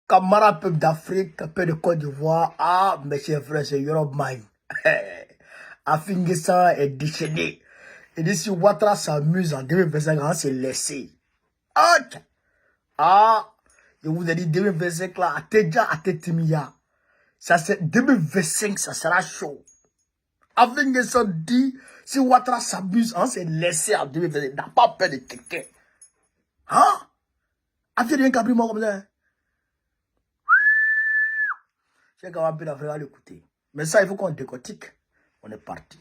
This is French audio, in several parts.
camarades peuple d'Afrique, peuple de Côte d'Ivoire, ah, mes chers frères, c'est Europe Mine. Afingessa est déchaîné. Et dit si Ouattara s'amuse en 2025, on s'est laissé. Ah, je vous ai dit 2025 là, à Tétimia. Ça c'est 2025, ça sera chaud. Afingessa dit, si Ouattara s'amuse, on s'est laissé en 2025. N'a pas peur de quelqu'un. Hein? Afin rien qu'à moi comme ça. J'ai quand même à l'écouter. Mais ça, il faut qu'on décortique. On est parti.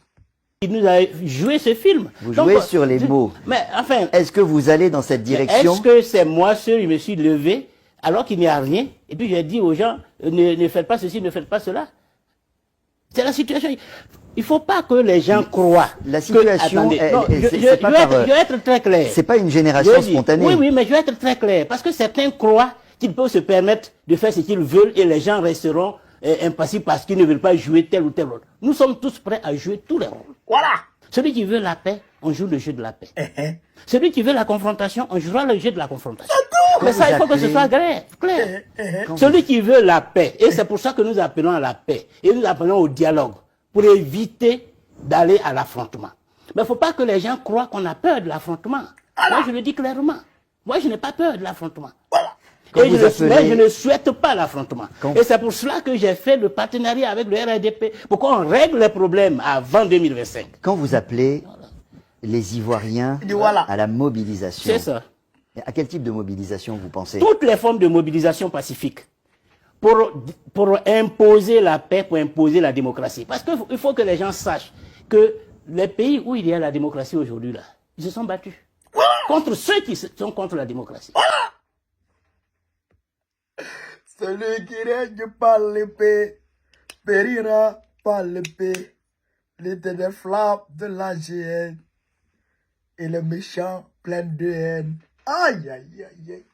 Il nous a joué ce film. Vous jouez sur les mots. Mais enfin... Est-ce que vous allez dans cette direction? Est-ce que c'est moi seul, je me suis levé, alors qu'il n'y a rien, et puis j'ai dit aux gens, ne faites pas ceci, ne faites pas cela. C'est la situation. Il ne faut pas que les gens croient. La situation, je vais être très clair. C'est pas une génération spontanée. Oui, mais je vais être très clair. Parce que certains croient qu'ils peuvent se permettre de faire ce qu'ils veulent et les gens resteront impassibles parce qu'ils ne veulent pas jouer tel ou tel rôle. Nous sommes tous prêts à jouer tous les rôles. Voilà. Celui qui veut la paix, on joue le jeu de la paix. Celui qui veut la confrontation, on jouera le jeu de la confrontation. Mais ça, il faut que ce soit clair. Celui qui veut la paix, et c'est pour ça que nous appelons à la paix, et nous appelons au dialogue, pour éviter d'aller à l'affrontement. Mais il ne faut pas que les gens croient qu'on a peur de l'affrontement. Moi, je le dis clairement. Moi, je n'ai pas peur de l'affrontement. Et je ne souhaite pas l'affrontement. Et c'est pour cela que j'ai fait le partenariat avec le RADP, pour qu'on règle les problèmes avant 2025. Quand vous appelez les Ivoiriens à la mobilisation, c'est ça. À quel type de mobilisation vous pensez? Toutes les formes de mobilisation pacifique. Pour imposer la paix, pour imposer la démocratie. Parce qu'il faut que les gens sachent que les pays où il y a la démocratie aujourd'hui, là, ils se sont battus. Contre ceux qui sont contre la démocratie. Celui qui règne par l'épée, périra par l'épée. L'éternel flamme de la géhenne et le méchant plein de haine. Aïe, aïe, aïe, aïe.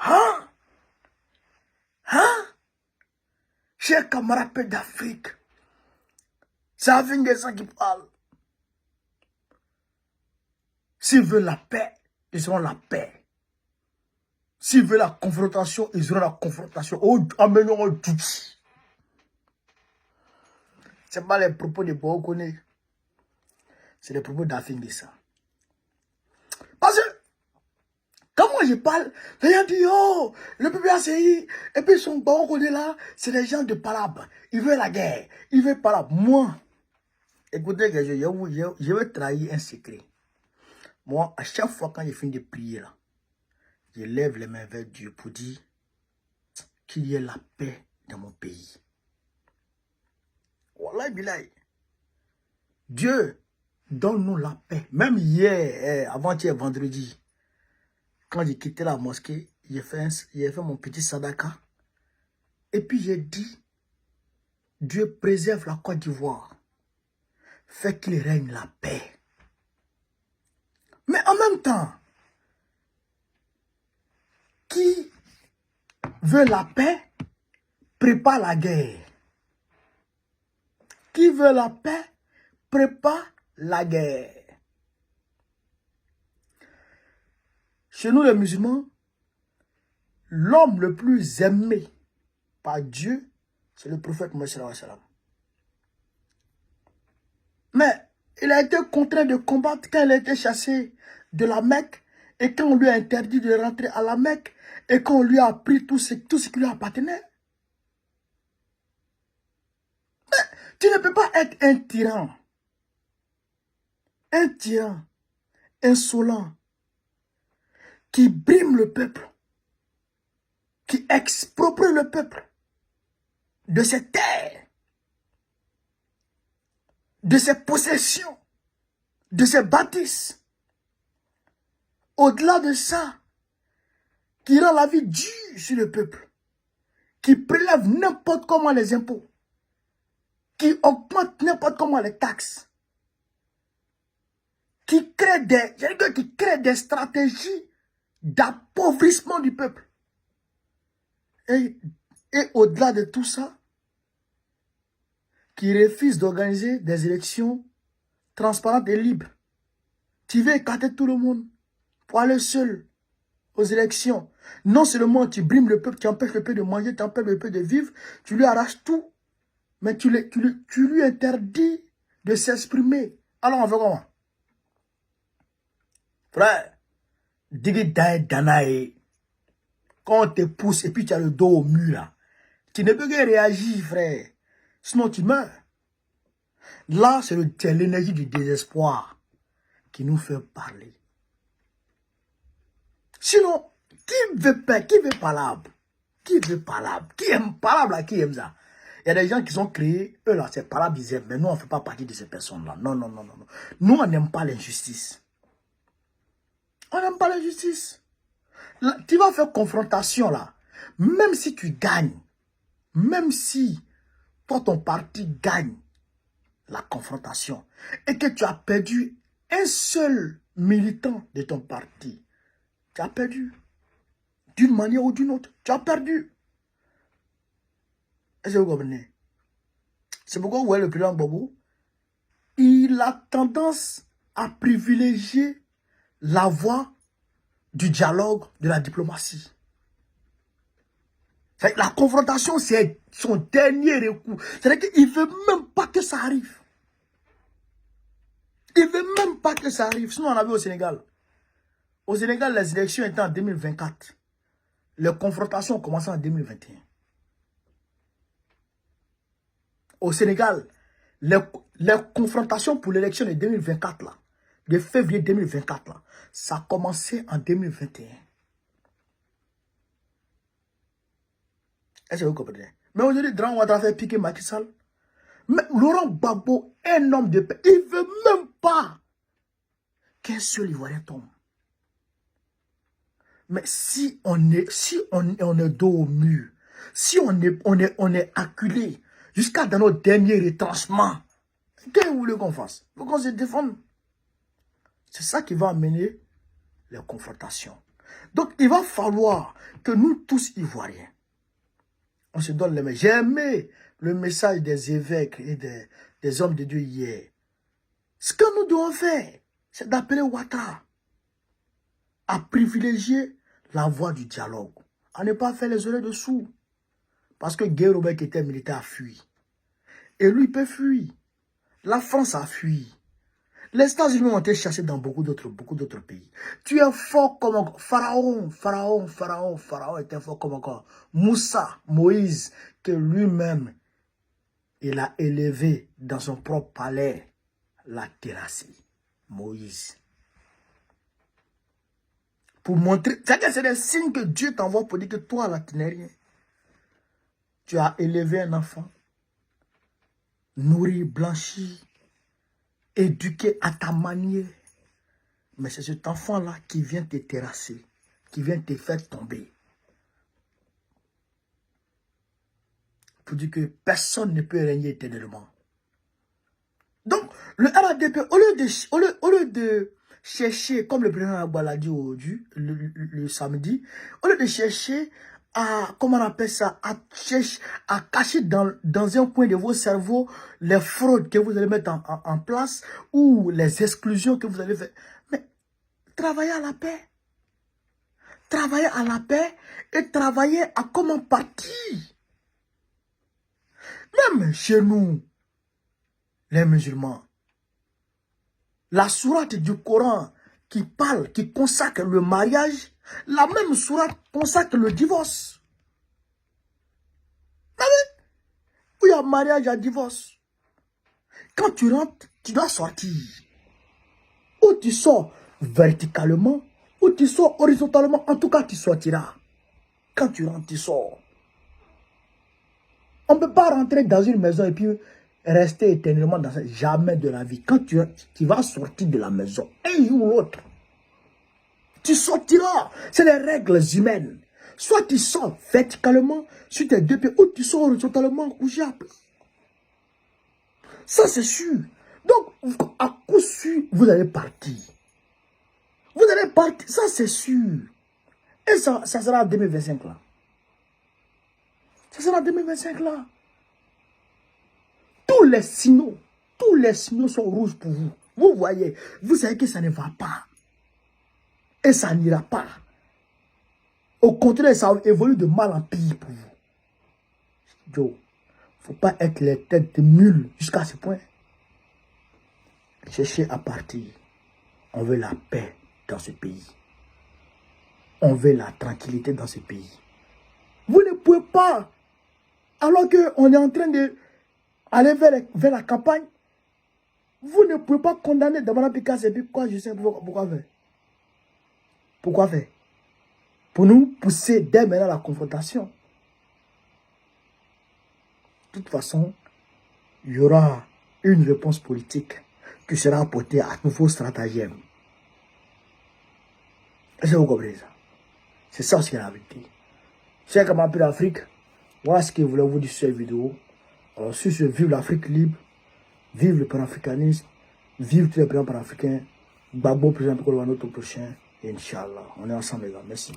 Hein? Hein? Chers camarades d'Afrique, c'est Afingessa qui parle. S'ils veulent la paix, ils auront la paix. S'ils veulent la confrontation, ils auront la confrontation. Oh, amenons tout. Ce n'est pas les propos de Bokone. C'est les propos d'Afingessa. Parce que, quand moi je parle, les gens disent, oh, le PPACI, et puis son Bokone là, c'est les gens de Palab. Ils veulent la guerre. Ils veulent Palab. Moi, écoutez, je vais trahir un secret. Moi, à chaque fois quand je finis de prier là, je lève les mains vers Dieu pour dire qu'il y ait la paix dans mon pays. Wallah billahi. Dieu, donne-nous la paix. Même hier, avant-hier, vendredi, quand j'ai quitté la mosquée, j'ai fait mon petit sadaka. Et puis j'ai dit, Dieu préserve la Côte d'Ivoire. Fait qu'il règne la paix. Mais en même temps, qui veut la paix, prépare la guerre. Qui veut la paix, prépare la guerre. Chez nous les musulmans, l'homme le plus aimé par Dieu, c'est le prophète Mohammed sallallahu alayhi wa sallam. Mais il a été contraint de combattre quand il a été chassé de la Mecque et quand on lui a interdit de rentrer à la Mecque et qu'on lui a pris tout ce qui lui appartenait. Mais tu ne peux pas être un tyran insolent, qui brime le peuple, qui exproprie le peuple de ses terres, de ses possessions, de ses bâtisses. Au-delà de ça, qui rend la vie dure sur le peuple, qui prélève n'importe comment les impôts, qui augmente n'importe comment les taxes, qui crée des stratégies d'appauvrissement du peuple. Et au-delà de tout ça, qui refuse d'organiser des élections transparentes et libres. Tu veux écarter tout le monde pour aller seul aux élections. Non seulement tu brimes le peuple, tu empêches le peuple de manger, tu empêches le peuple de vivre, tu lui arraches tout, mais tu lui interdis de s'exprimer. Alors on fait comment? Frère, quand on te pousse et puis tu as le dos au mur là, tu ne peux que réagir, frère. Sinon tu meurs. Là, c'est l'énergie du désespoir qui nous fait parler. Sinon, qui veut palabre? Qui veut palabre? Qui aime palabre là? Qui aime ça? Il y a des gens qui ont créé, eux là, c'est palabre, ils aiment, mais nous, on ne fait pas partie de ces personnes-là. Non, non, non, non, non. Nous, on n'aime pas l'injustice. On n'aime pas l'injustice. Tu vas faire confrontation là. Même si tu gagnes, même si toi, ton parti gagne la confrontation et que tu as perdu un seul militant de ton parti, tu as perdu. D'une manière ou d'une autre, tu as perdu. Est-ce que vous comprenez? C'est pourquoi vous voyez le président Gbagbo, il a tendance à privilégier la voie du dialogue, de la diplomatie. La confrontation, c'est son dernier recours. C'est-à-dire qu'il ne veut même pas que ça arrive. Il ne veut même pas que ça arrive. Sinon, on a vu au Sénégal. Au Sénégal, les élections étaient en 2024. Les confrontations ont commencé en 2021. Au Sénégal, les confrontations pour l'élection de 2024, là, de février 2024, là, ça a commencé en 2021. Est-ce que vous comprenez? Mais aujourd'hui, Dran Ouattara fait piquer Macky Sall. Mais Laurent Gbagbo, un homme de paix, il ne veut même pas qu'un seul Ivoirien tombe. Mais si on est dos au mur, si on est acculé jusqu'à dans nos derniers retranchements, qu'est-ce que vous voulez qu'on fasse? Il faut qu'on se défende. C'est ça qui va amener les confrontations. Donc, il va falloir que nous tous Ivoiriens, on se donne les mains. J'ai aimé le message des évêques et des hommes de Dieu hier. Ce que nous devons faire, c'est d'appeler Ouattara à privilégier la voie du dialogue, à ne pas faire les oreilles dessous. Parce que Guy Robert qui était militaire a fui. Et lui peut fuir. La France a fui. Les États-Unis ont été chassés dans beaucoup d'autres pays. Tu es fort comme encore. Pharaon était fort comme encore. Moussa, Moïse, que lui-même, il a élevé dans son propre palais, l'a terrassé. Moïse. Pour montrer, c'est des signes que Dieu t'envoie pour dire que toi, là, tu n'es rien. Tu as élevé un enfant, nourri, blanchi, éduqué à ta manière. Mais c'est cet enfant-là qui vient te terrasser, qui vient te faire tomber. Pour dire que personne ne peut régner éternellement. Donc, le RADP, au lieu de chercher, comme le président Agba l'a dit le samedi, au lieu de chercher à, comment on appelle ça, à cacher dans un coin de vos cerveaux les fraudes que vous allez mettre en place ou les exclusions que vous allez faire. Mais travaillez à la paix. Travaillez à la paix et travaillez à comment partir. Même chez nous, les musulmans, la sourate du Coran qui parle, qui consacre le mariage, la même sourate consacre le divorce. Où il y a mariage, il y a divorce. Quand tu rentres, tu dois sortir. Ou tu sors verticalement, ou tu sors horizontalement. En tout cas, tu sortiras. Quand tu rentres, tu sors. On ne peut pas rentrer dans une maison et puis rester éternellement dans ça. Jamais de la vie. Quand tu vas sortir de la maison, un jour ou l'autre, tu sortiras. C'est les règles humaines. Soit tu sors verticalement sur tes deux pieds, ou tu sors horizontalement couché après. Ça, c'est sûr. Donc, à coup sûr, vous allez partir. Vous allez partir, ça c'est sûr. Et ça sera en 2025 là. Ça sera en 2025 là. Tous les signaux sont rouges pour vous. Vous voyez, vous savez que ça ne va pas. Et ça n'ira pas. Au contraire, ça évolue de mal en pire pour vous. Joe, faut pas être les têtes de mules jusqu'à ce point. Cherchez à partir. On veut la paix dans ce pays. On veut la tranquillité dans ce pays. Vous ne pouvez pas, alors qu'on est en train d'aller vers la campagne, vous ne pouvez pas condamner Damana Picasso et puis quoi, je sais pourquoi faire. Pourquoi faire? Pour nous pousser dès maintenant à la confrontation. De toute façon, il y aura une réponse politique qui sera apportée à nouveau stratagème. Est-ce que vous comprenez ça? C'est ça ce qu'il y a à dire. C'est comme un peu l'Afrique. Voilà ce que je voulais vous dire sur cette vidéo. Alors, sur ce, vive l'Afrique libre, vive le panafricanisme, vive tous les présidents panafricains. Gbagbo, président Kolwa, notre prochain. Inch'Allah. On est ensemble, les gars. Merci.